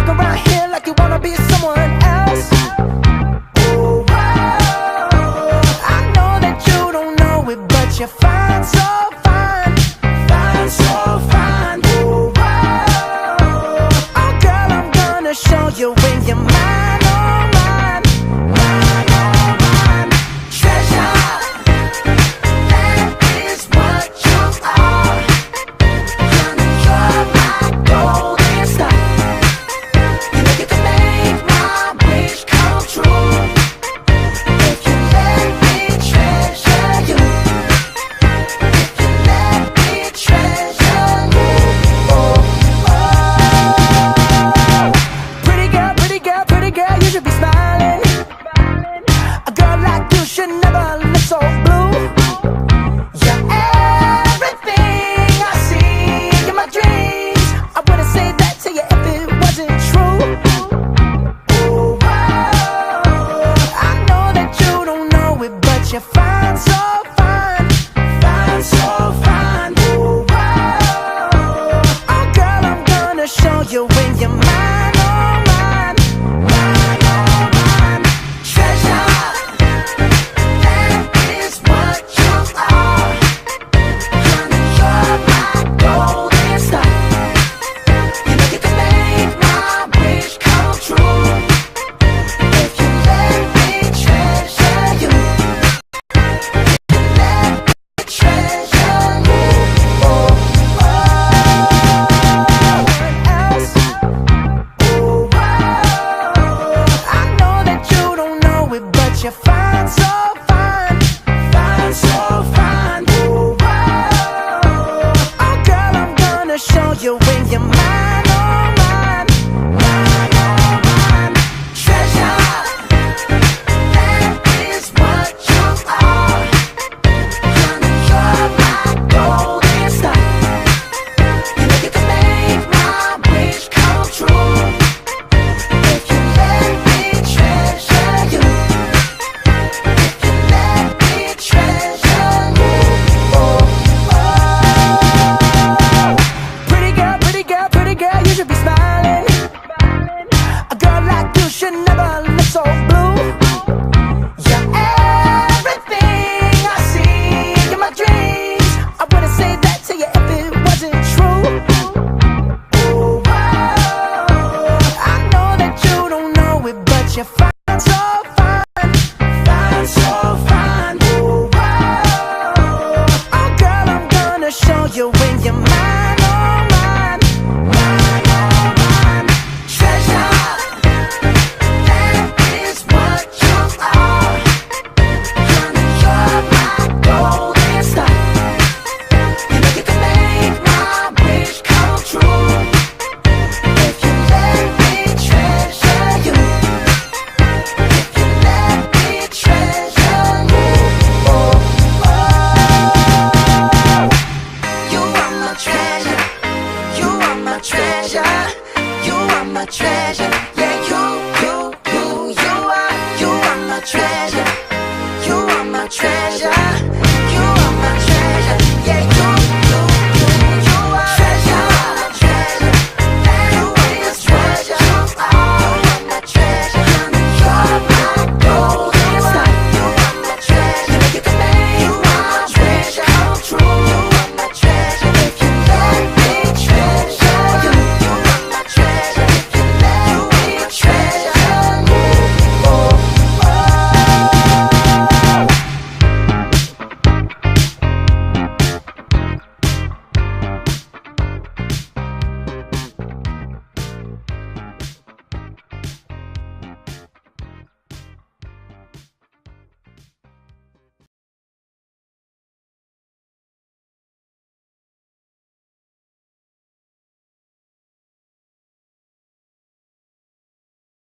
walk around here like you wanna be someone else. Oh, wow. I know that you don't know it, but you're fine, so fine, fine, so fine. Oh, wow. Oh, girl, I'm gonna show you when you're mine, oh, mine, mine, oh, mine. Treasure, that is what you are. Honey, you're my golden star. You know you can make my wish come true if you let me treasure you. If you let me treasure you. Oh, oh. Pretty girl, pretty girl, pretty girl, you should be smiling. A girl like you should never look so blue. You're everything I see in my dreams. I wouldn't say that to you if it wasn't true. Oh, wow. I know that you don't know it, but you're fine, so fine, fine, so fine. Oh, wow. Oh, girl, I'm gonna show you when you're mine, oh, mine, mine, oh, mine. Treasure, that is what you are. Honey, you're my golden star. You know you can make my wish come true if you let me treasure you. If you let me treasure you. Oh, else. Oh, wow. I know that you don't know it, but you're fine, so fine, fine, so fine. Oh, wow. Oh, girl, I'm gonna show you when you're mine, oh, mine, mine, oh, mine. Treasure, that is what you are. Honey, you're my golden star. You know you can make my wish come true if you let me treasure you. If you let me treasure you. Oh, oh. Pretty girl, pretty girl, pretty girl, you should be smiling. A girl like you should never look so blue. You're everything I see in my dreams. I wouldn't say that to you if it wasn't true. Oh, wow. I know that you don't know it, but you're fine, so fine, fine, so fine. Oh, wow. Oh, girl, I'm gonna show you when you're mine, oh, mine, mine, oh, mine. Treasure, that is what you are. Honey, you're my golden star. You know you can make my wish come true if you let me treasure you. If you let me treasure you. Oh, oh. You are my treasure. You are my treasure. You are my treasure.